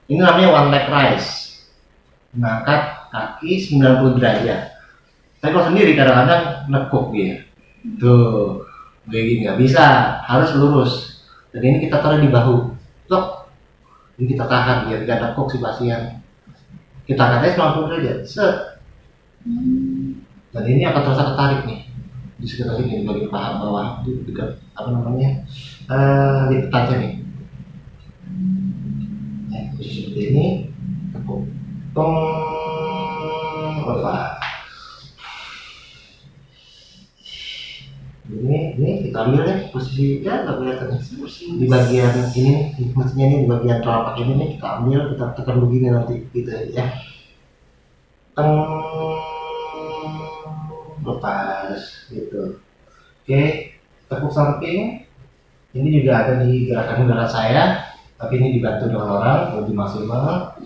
Ini namanya one leg rise, mengangkat kaki 90 derajat. Tapi kalau sendiri kadang-kadang nekuk dia. Tuh, kayak gini nggak bisa, harus lurus. Dan ini kita taruh di bahu. Tok, ini kita tahan biar gak nekuk si pasien. Kita angkat aja 90 derajat. Set. Dan ini akan terasa ketarik nih di sekitar ini, di bagian paha bawah, di dekat apa namanya, di petajnya nih. Posisi seperti ini, nekuk. Tong, lepas. Ini kita ambil deh posisi ya nggak kelihatan di bagian ini, maksudnya ini di bagian telapak ini nih, kita ambil, kita tekan begini nanti gitu ya. Teng, lepas gitu. Oke, tekuk samping ini juga ada di gerakan saya, tapi ini dibantu dengan orang lebih maksimal.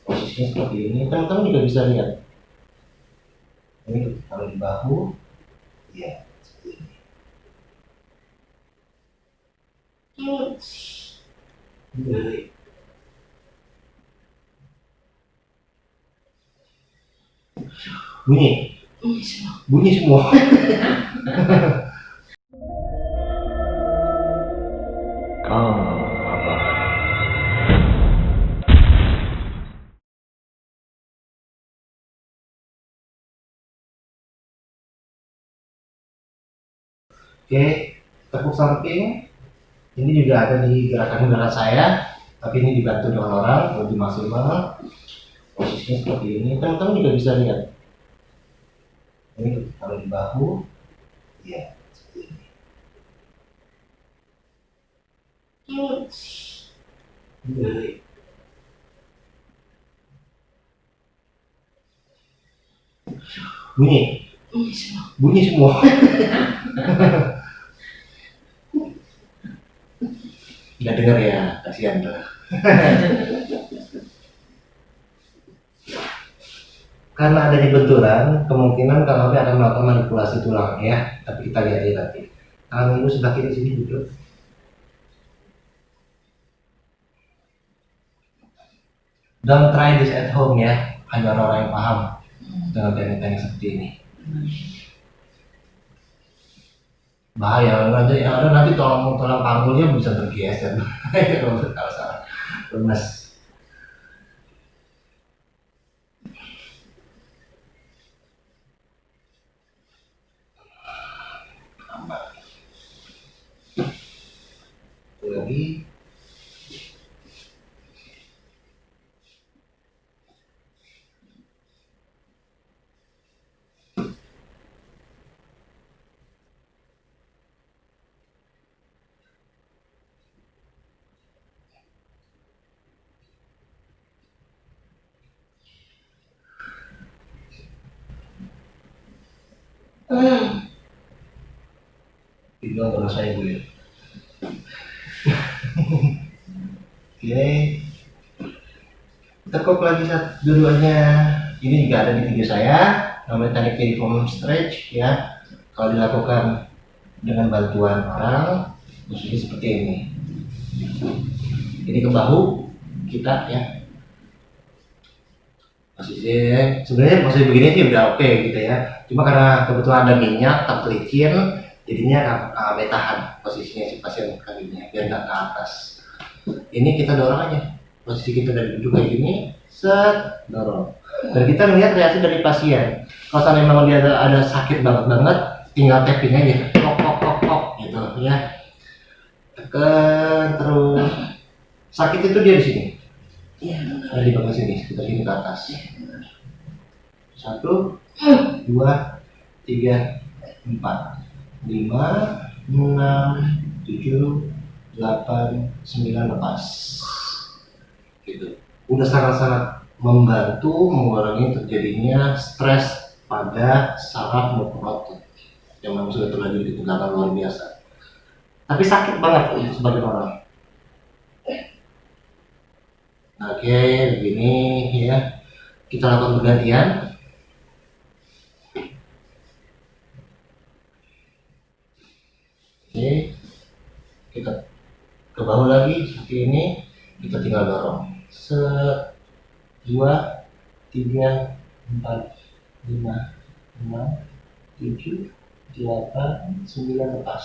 Posisinya seperti ini, teman-teman juga bisa lihat. Ini kalau di bahu, ya. Bunyi semua. Oke, tekuk samping ini juga ada di gerakan saya, tapi ini dibantu dengan orang lebih maksimal. Posisinya seperti ini, teman-teman juga bisa lihat. Ini kalau di bahu, ya seperti ini. Bunyi semua. Nggak dengar ya, kasihan lah. Karena adanya benturan, kemungkinan kalau akan melakukan manipulasi tulang ya, tapi kita lihat aja nanti. Tangan ibu sebelah kiri sini duduk. Don't try this at home ya, hanya orang-orang yang paham dengan teknik-teknik seperti ini. Bahaya aja, yang ada nanti tulang panggulnya bisa bergeser. Kalau salah, lemes. Lagi. Dibilang kalau saya gue. Oke, tekuk lagi dua-duanya. Ini juga ada di video saya, namanya teknik reform stretch ya. Kalau dilakukan dengan bantuan orang, posisi seperti ini. Ini ke bahu kita ya. Posisi sebenarnya posisi begini sih udah oke gitu ya. Cuma karena kebetulan ada minyak, tak licin, jadinya tahan posisinya si pasien kakinya biar nggak ke atas. Ini kita dorong aja. Posisi kita dari duduk kayak gini, set dorong. Dan kita melihat reaksi dari pasien. Kalau seandainya memang dia ada sakit banget, tinggal tapping aja, kok gitu ya. Tekan terus. Sakit itu dia di sini. Iya. Ada di bagian sini, sekitar sini ke atas. 1, 2, 3, 4, 5, 6, 7, 8, 9 lepas. Gitu. Udah sangat-sangat membantu mengurangi terjadinya stres pada saraf maupun otot yang memang sudah terlanjur di tegangan luar biasa. Tapi sakit banget untuk sebagian orang. Oke, begini ya. Kita lakukan bergantian. Oke, kita ke bawah lagi seperti ini. Kita tinggal dorong. Dua, tiga, empat, lima, enam, tujuh, delapan, sembilan, lepas.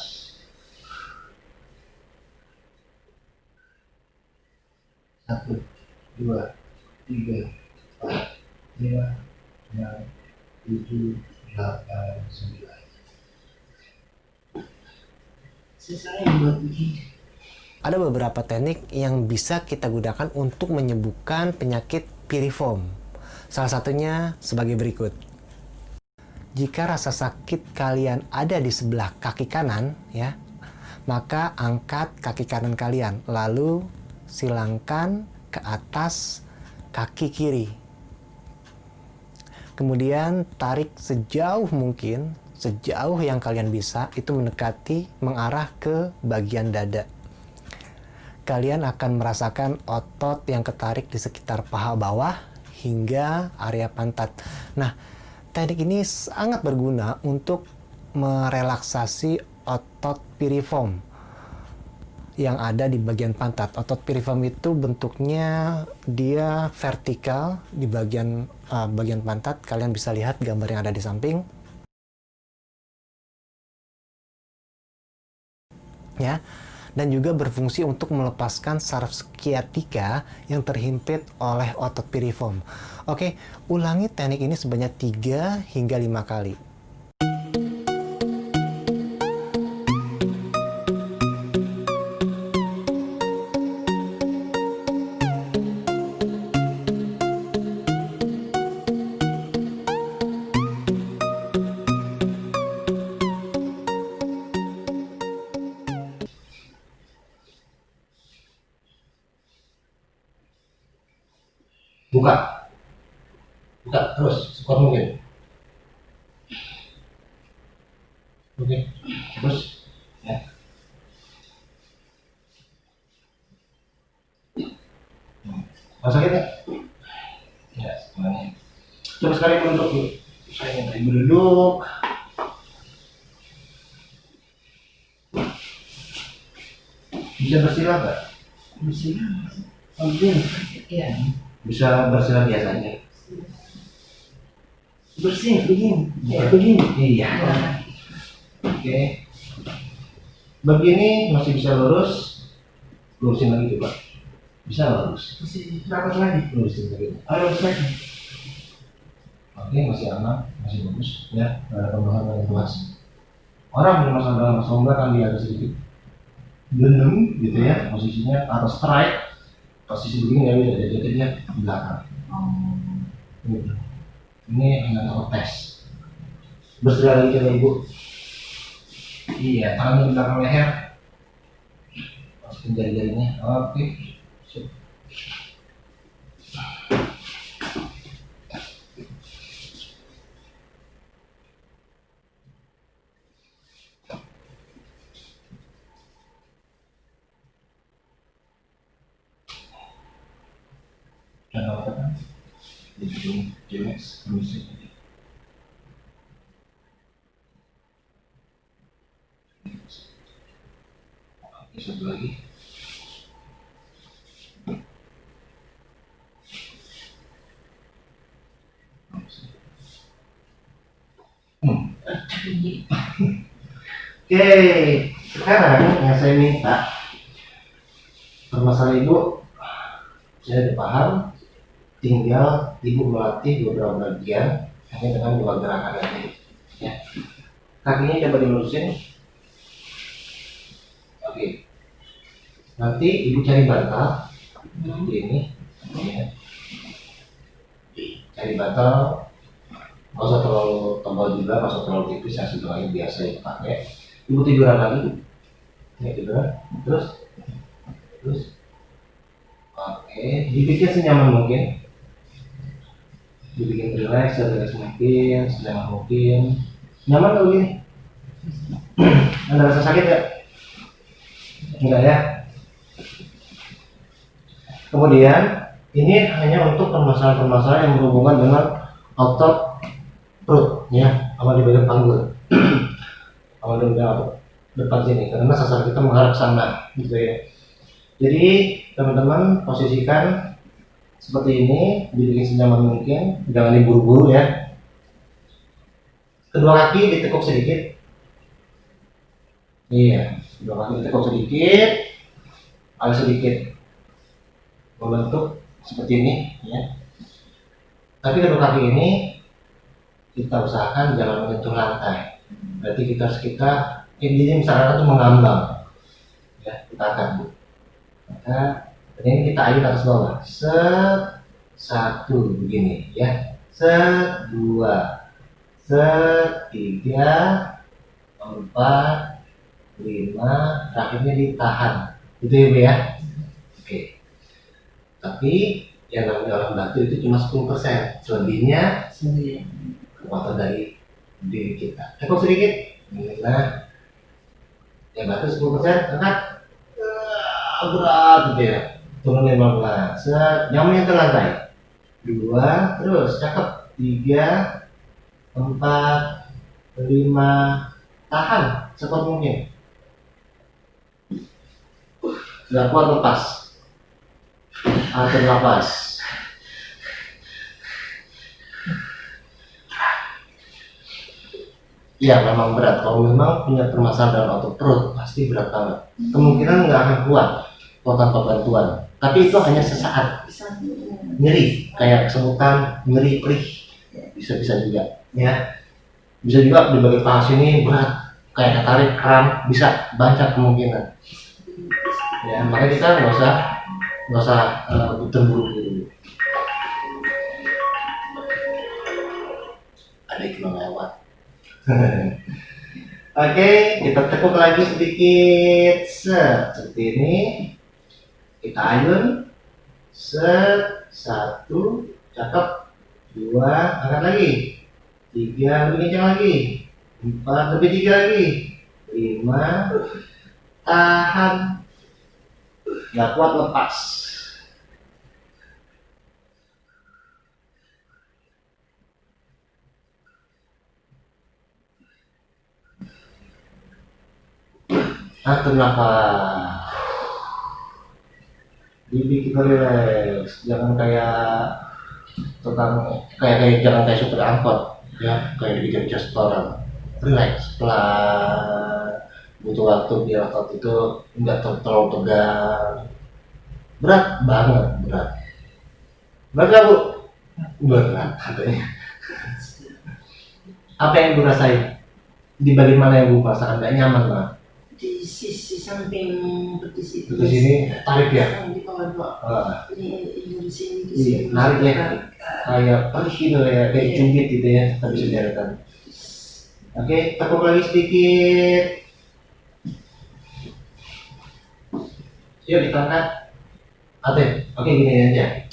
Satu, dua, tiga, empat, lima, enam, tujuh, delapan, sembilan. Selesai buat begini. Ada beberapa teknik yang bisa kita gunakan untuk menyembuhkan penyakit piriform. Salah satunya sebagai berikut. Jika rasa sakit kalian ada di sebelah kaki kanan, ya, maka angkat kaki kanan kalian, lalu silangkan ke atas kaki kiri. Kemudian tarik sejauh mungkin, sejauh yang kalian bisa, itu mendekati, mengarah ke bagian dada. Kalian akan merasakan otot yang ketarik di sekitar paha bawah hingga area pantat. Nah, teknik ini sangat berguna untuk merelaksasi otot piriform yang ada di bagian pantat. Otot piriform itu bentuknya dia vertikal di bagian pantat. Kalian bisa lihat gambar yang ada di samping. Ya. Dan juga berfungsi untuk melepaskan saraf sciatica yang terhimpit oleh otot piriform. Oke, ulangi teknik ini sebanyak 3 hingga 5 kali. Buka terus sekuat mungkin. Oke, terus ya. Masa kita ya semuanya. Coba sekali menunduk dulu. Saya minta ibu duduk. Bisa bersila nggak? Bersih. Ambil. Iya. Bisa bersila biasanya. Bersih begini. Begini. Iya. Oke. Begini masih bisa lurus. Lurusin lagi coba. Bisa lurus. Masih rapat lagi. Lurusin lagi. Ayo lagi. Oke, masih aman, masih bagus. Ya, nggak ada pembahasan yang luas. Orang punya masalah dalam sombra kan dia agak sedikit gendeng gitu ya, posisinya atau strike. Posisi begini ya bisa jadinya di belakang. Gitu. Ini hanya untuk tes. Bersedia lagi coba ibu. Iya, tangannya di belakang leher. Masukin jari-jarinya. Oke. Sip. Dan apa kan? Jadi jelas kondisi. Oke, satu lagi. Oke, sekarang yang saya minta permasalahan ibu, saya udah paham. Tinggal ibu melatih beberapa bagian hanya dengan dua gerakan aja. Ya. Kakinya coba dilurusin. Oke. Nanti ibu cari bantal seperti ini. Ya. Cari bantal. Nggak usah terlalu tebal juga, nggak usah terlalu tipis, yang sebenarnya biasa dipakai. Ibu tiduran lagi. Ini tiduran. Terus. Oke. Dibikin senyaman mungkin. Dibikin relax, mungkin, senyaman mungkin. Nyaman kalau gini? Ada rasa sakit nggak? Enggak ya? Kemudian ini hanya untuk permasalahan-permasalahan yang berhubungan dengan otot perut, ya, sama di bagian panggul, sama di bagian depan sini, karena sasar kita menghadap sana, gitu ya. Jadi teman-teman posisikan seperti ini, dibikin senyaman mungkin, jangan diburu-buru ya. Kedua kaki ditekuk sedikit. Iya, kedua kaki ditekuk sedikit, agak sedikit membentuk seperti ini ya. Tapi kedua kaki ini kita usahakan jangan menyentuh lantai. Berarti kita ini misalkan itu mengambang ya, kita angkat bu. Maka ini kita ayun atas bawah. Satu begini ya. Dua, tiga, empat, lima. Terakhirnya ditahan. Gitu ya bu ya. Oke. Tapi yang namanya orang batu itu cuma 10%. Selebihnya kekuatan dari diri kita. Tekuk sedikit. Nah, yang batu 10%, angkat. Berat gitu ya. Turun 15. Jangan menyentuh lantai. 2, terus cakep. 3, 4, 5. Tahan sekuat mungkin. Sudah kuat, lepas. Atur nafas. Ya memang berat. Kalau memang punya permasalahan dalam otot perut pasti berat banget. Kemungkinan nggak akan kuat tanpa bantuan. Tapi itu hanya sesaat. Nyeri kayak kesemutan, nyeri perih. Bisa juga. Ya. Bisa juga di bagian paha sini berat kayak ketarik kram, bisa banyak kemungkinan. Ya makanya kita nggak usah terburu-buru. Ada iklan lewat. Oke, kita tekuk lagi sedikit. Seperti ini. Kita ayun. 1, cakep. 2, angkat lagi. 3, lebih kencang lagi. 4, lebih 3 lagi. 5, tahan. Nggak kuat, lepas. Atur nafas. Bibi kita relax, jangan kayak jangan kayak supir angkot ya, kayak dikejar-kejar setoran. Relax, pelan. Butuh waktu biar otot itu nggak terlalu tegang. Berat banget, berat. Berat nggak bu? Berat katanya. Apa yang bu rasain? Di bagian mana yang bu merasakan nggak nyaman banget? Di sisi samping betis itu. Di sini tarik ya? Di bawah. Ini di sini. Iya, narik ya. Kayak perih gitu ya, kayak cubit gitu ya, tapi bisa diarahkan. Oke, tekuk lagi sedikit. Yuk ditangkat. Oke gini aja.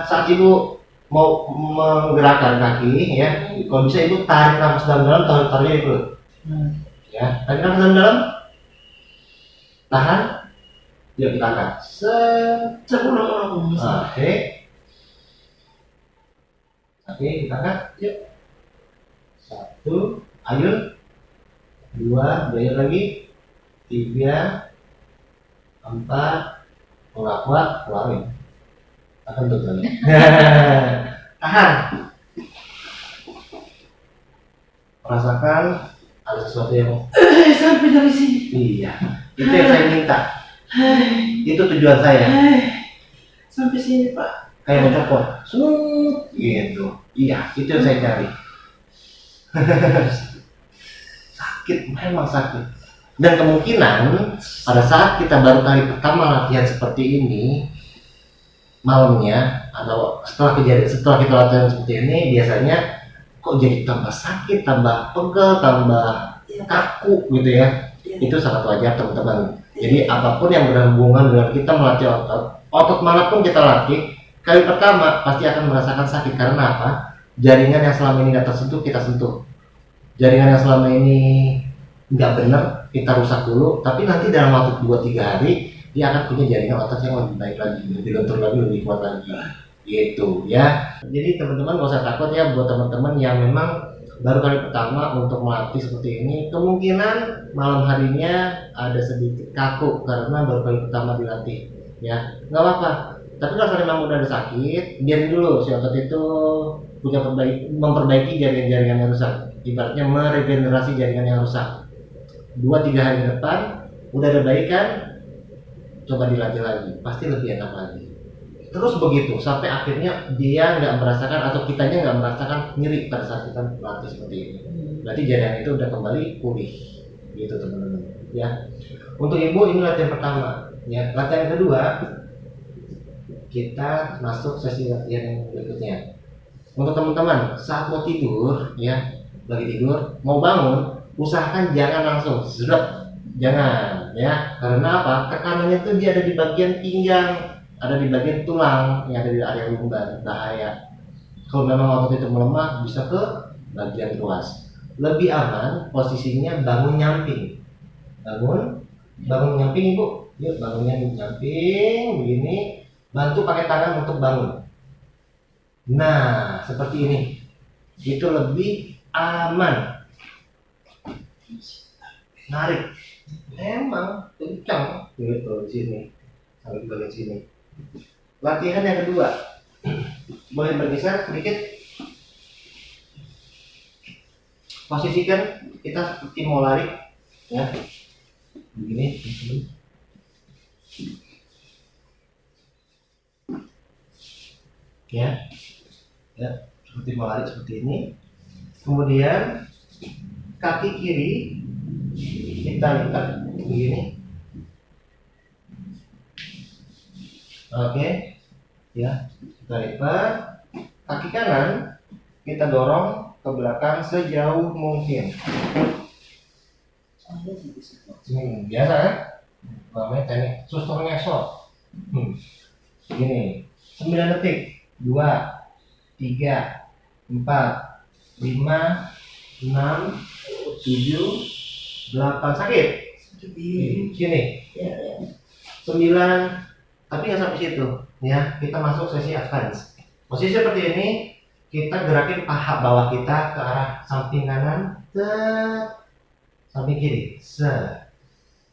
Saat ibu mau menggerakkan kaki ya, kalau bisa ibu tarik nafas dalam-dalam, tarik di perut. Ya, tarik nafas dalam-dalam. Tahan. Yuk kita angkat. Oke, kita angkat. Yuk. 1, ayun. 2, bayar lagi. 3, 4. Kalau nggak kuat, keluarin. Akan tutup. Tahan. Merasakan ada sesuatu yang sampai dari sini. iya. Itu yang saya minta. Itu tujuan saya. Sampai sini pak. Kayak mencopot. Gitu. Iya, itu yang saya cari. Sakit, memang sakit. Dan kemungkinan pada saat kita baru kali pertama latihan seperti ini, malamnya atau setelah kita latihan seperti ini, biasanya kok jadi tambah sakit, tambah pegel, tambah kaku gitu ya. Itu sangat wajar teman-teman. Jadi apapun yang berhubungan dengan kita melatih otot manapun kita latih, kali pertama pasti akan merasakan sakit. Karena apa? Jaringan yang selama ini nggak tersentuh kita sentuh. Jaringan yang selama ini nggak benar kita rusak dulu, tapi nanti dalam waktu 2-3 hari dia akan punya jaringan otot yang lebih baik lagi, lebih lentur lagi, lebih kuat lagi gitu ya. Jadi teman-teman gak usah takut ya, buat teman-teman yang memang baru kali pertama untuk melatih seperti ini, kemungkinan malam harinya ada sedikit kaku karena baru kali pertama dilatih ya. Nggak apa-apa, Tapi kalau memang udah ada sakit, biarin dulu si otot itu punya memperbaiki jaringan-jaringan yang rusak. Ibaratnya meregenerasi jaringan yang rusak. 2-3 hari ke depan udah ada baikan, coba dilatih lagi, pasti lebih enak lagi. Terus begitu sampai akhirnya dia nggak merasakan atau kitanya nggak merasakan nyeri pada saat kita melatih seperti ini. Berarti jaringan itu udah kembali pulih, gitu teman-teman. Ya, untuk ibu ini latihan pertama. Ya, latihan kedua kita masuk sesi latihan yang berikutnya. Untuk teman-teman saat mau tidur, ya lagi tidur, mau bangun, usahakan jangan langsung zrep, jangan, ya. Karena apa? Tekanannya itu dia ada di bagian pinggang, ada di bagian tulang, yang ada di area lumbar, bahaya. Kalau memang otot itu melemah, bisa ke bagian ruas. Lebih aman posisinya bangun nyamping. Bangun nyamping ibu, yuk bangunnya nyamping begini. Bantu pakai tangan untuk bangun. Nah, seperti ini. Itu lebih aman. Narik. Emang kencang gitu di sini. Sampai di bagian sini. Latihan yang kedua. Boleh bergeser sedikit. Posisikan kita seperti mau lari, ya. Begini, ya seperti mau lari seperti ini. Kemudian kaki kiri kita lipat begini, oke, ya kita lipat. Kaki kanan kita dorong ke belakang sejauh mungkin. Biasa kan? Namanya teknik suster ngesot. Begini, 9 detik. 2, 3, 4, 5, 6, 7, 8. Sakit? Sini. 9. Tapi nggak sampai situ. Ya, kita masuk sesi advance. Posisi seperti ini, kita gerakin paha bawah kita ke arah samping kanan, samping kiri,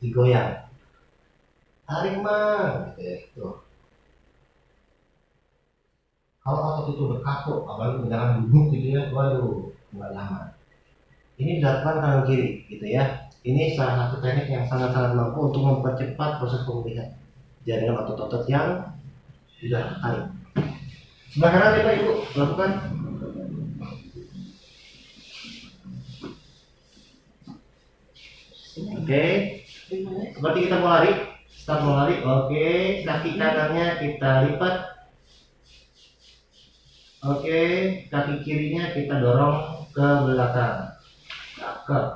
digoyang. Tarik mang, gitu. Kalau otot itu berkaku, apalagi jangan duduk gitu ya, waduh, nggak lama. Ini dilakukan kanan kiri, gitu ya. Ini salah satu teknik yang sangat-sangat mampu untuk mempercepat proses pemulihan jaringan otot-otot yang sudah tarik. Sebelah kanan coba ibu lakukan. Oke, seperti kita mau lari, start mau lari. Oke, kaki kanannya kita lipat. Oke, kaki kirinya kita dorong ke belakang. Cakep.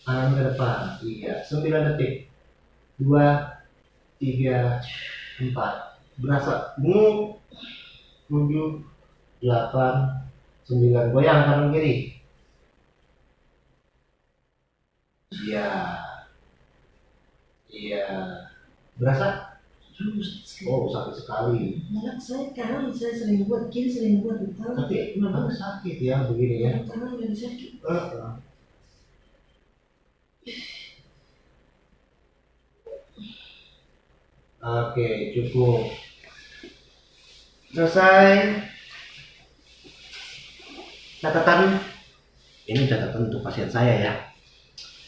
Tangan ke depan. Iya, 9 detik. 2, 3, 4. Berasa. 7, 8, 9. Goyang kanan kiri. Iya. Berasa? Oh, sakit sekali. Malah saya kanan saya sering buat, kiri sering buat. Tapi memang sakit ya begini ya. Tangan jadi sakit. Oke, cukup. Selesai. Catatan. Ini catatan untuk pasien saya ya.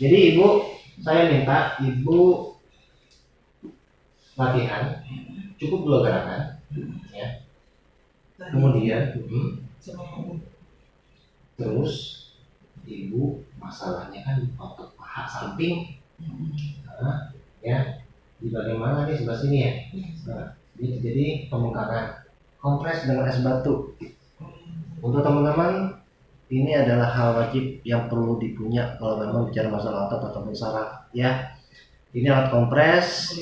Jadi ibu, saya minta ibu latihan cukup 2 gerakan ya. Kemudian terus ibu masalahnya kan otot paha samping, ya di bagian mana nih, sebelah sini ya. Jadi pembengkakan, kompres dengan es batu. Untuk teman-teman, ini adalah hal wajib yang perlu dipunya kalau memang bicara masalah otot ataupun saraf ya. Ini alat kompres.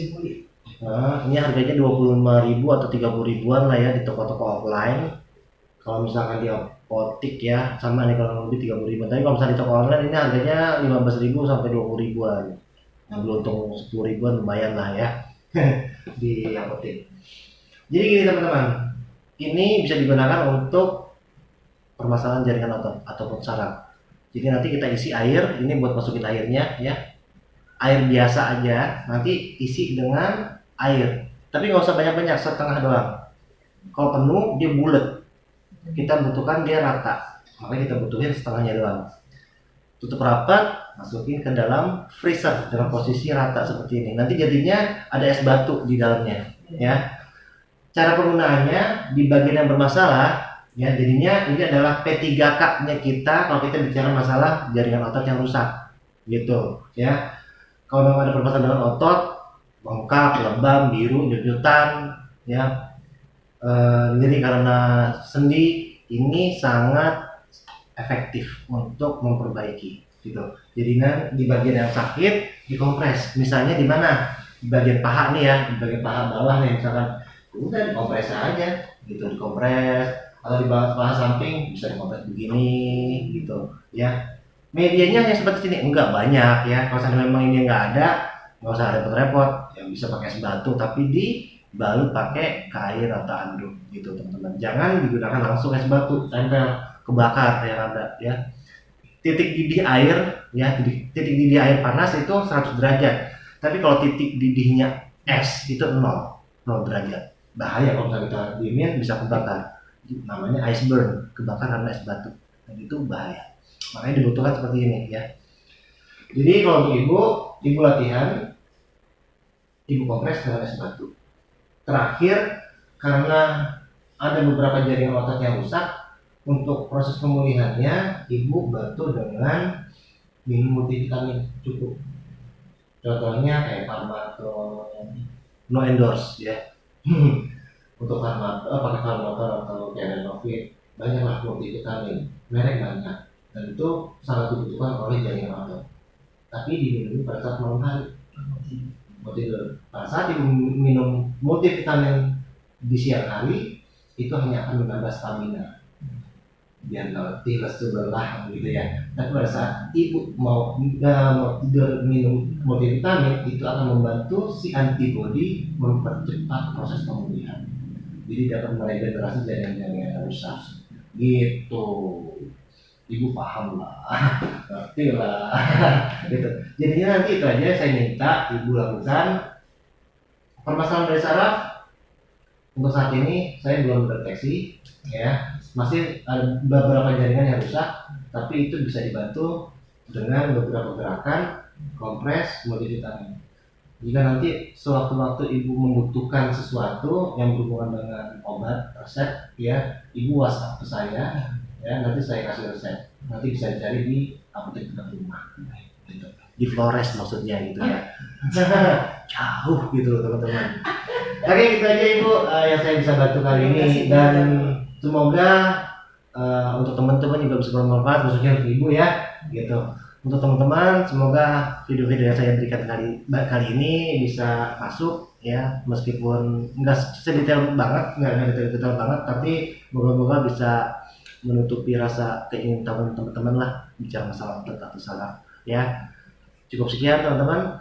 Ini harganya 25.000 atau 30.000-an lah ya di toko-toko offline. Kalau misalkan di apotik ya sama nih, kalau lebih 30.000. Tapi kalau misalkan di toko online ini harganya 15.000 sampai 20.000-an. Nah, beruntung 10.000-an lumayan lah ya di apotik. Jadi gini teman-teman, ini bisa digunakan untuk permasalahan jaringan otot ataupun saraf. Jadi nanti kita isi air, ini buat masukin airnya ya. Air biasa aja, nanti isi dengan air. Tapi nggak usah banyak-banyak, setengah doang. Kalau penuh dia bulat. Kita butuhkan dia rata. Makanya kita butuhin setengahnya doang. Tutup rapat, masukin ke dalam freezer dalam posisi rata seperti ini. Nanti jadinya ada es batu di dalamnya, ya. Cara penggunaannya di bagian yang bermasalah, ya jadinya ini adalah P3K-nya kita kalau kita bicara masalah jaringan otot yang rusak, gitu, ya. Kalau memang ada permasalahan dengan otot, bengkak, lebam, biru, nyut-nyutan, ya, nyeri karena sendi, ini sangat efektif untuk memperbaiki gitu. Jadi di bagian yang sakit dikompres. Misalnya di mana? Di bagian paha nih ya, di bagian paha bawah nih misalkan. Udah dikompres aja gitu, dikompres. Atau di bawah paha samping bisa dikompres begini gitu ya. Medianya yang seperti ini enggak banyak ya. Kalau misalnya memang ini enggak ada, nggak usah repot-repot. Yang bisa pakai es batu tapi dibalut pakai kain atau anduk gitu teman-teman. Jangan digunakan langsung es batu, tempel kebakar yang ada ya. Titik didih air ya, titik didih air panas itu 100 derajat. Tapi kalau titik didihnya es itu 0 derajat. Bahaya kalau misalnya kita diemin bisa kebakar. Namanya ice burn, kebakar karena es batu. Dan itu bahaya. Makanya dibutuhkan seperti ini ya. Jadi kalau untuk ibu latihan, ibu kompres dengan es batu. Terakhir, karena ada beberapa jaringan otot yang rusak, untuk proses pemulihannya ibu bantu dengan minum multivitamin cukup. Contohnya kayak Farmaton, no endorse ya. Untuk Farmaton, pakai Farmaton atau kayak Renovit, banyaklah multivitamin, merek banyak, dan itu sangat dibutuhkan oleh jaringan otot. Tapi diminum pada saat malam hari. Pada saat ibu minum multivitamin di siang hari, itu hanya akan menambah stamina. Biar letih sebelah gitu ya. Tapi pada saat ibu mau tidur minum multivitamin itu akan membantu si antibodi mempercepat proses pemulihan. Jadi dapat meregenerasi jaringan-jaringan yang rusak. Gitu. Ibu paham lah, ngerti lah. Gitu. Jadinya nanti itu aja saya minta ibu lakukan. Permasalahan dari saraf untuk saat ini saya belum deteksi ya. Masih ada beberapa jaringan yang rusak, tapi itu bisa dibantu dengan beberapa gerakan kompres multivitamin. Jika nanti sewaktu-waktu ibu membutuhkan sesuatu yang berhubungan dengan obat resep, ya ibu WhatsApp ke saya, ya nanti saya kasih resep. Nanti bisa dicari di apotek dekat rumah, gitu. Di Flores maksudnya gitu ya. Jauh gitu loh teman-teman. Oke gitu aja ibu yang saya bisa bantu kali ini, dan semoga untuk teman-teman juga bisa bermanfaat, khususnya untuk ibu ya, gitu. Untuk teman-teman, semoga video-video yang saya berikan kali ini bisa masuk ya, meskipun nggak sedetail banget, nggak detail banget, tapi moga-moga bisa menutupi rasa keinginan teman-teman lah bicara masalah otot atau saraf ya. Cukup sekian teman-teman,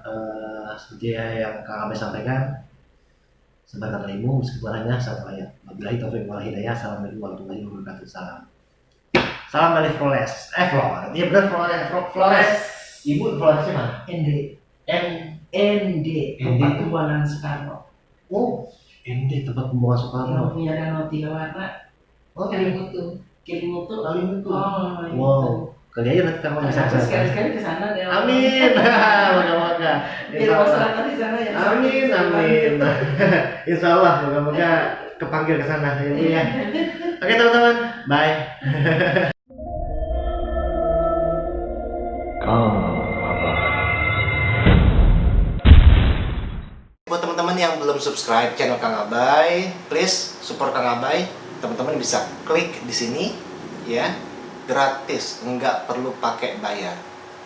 seperti yang Kang Abai sampaikan. Sebentar ilmu meskipun hanya satu ayat. Wabillahi taufiq wal hidayah. Assalamualaikum warahmatullahi wabarakatuh. Salam dari Flores. Flores. Iya benar Flores. Ibu Floresnya mana? ND tempat pembuangan Soekarno. Oh, ND tempat pembuangan Soekarno. Yang punya danau tiga warna. Oh, Kalimutu. Kalimutu. Oh, wow. Kali aja nanti kamu bisa sekali-sekali ke sana deh. Amin. Moga-moga. Biar masyarakat di sana ya. Amin. Insya Allah moga-moga kepanggil ke sana ya. Oke teman-teman, bye. Buat teman-teman yang belum subscribe channel Kang Abai, please support Kang Abai. Teman-teman bisa klik di sini ya, gratis, nggak perlu pakai bayar.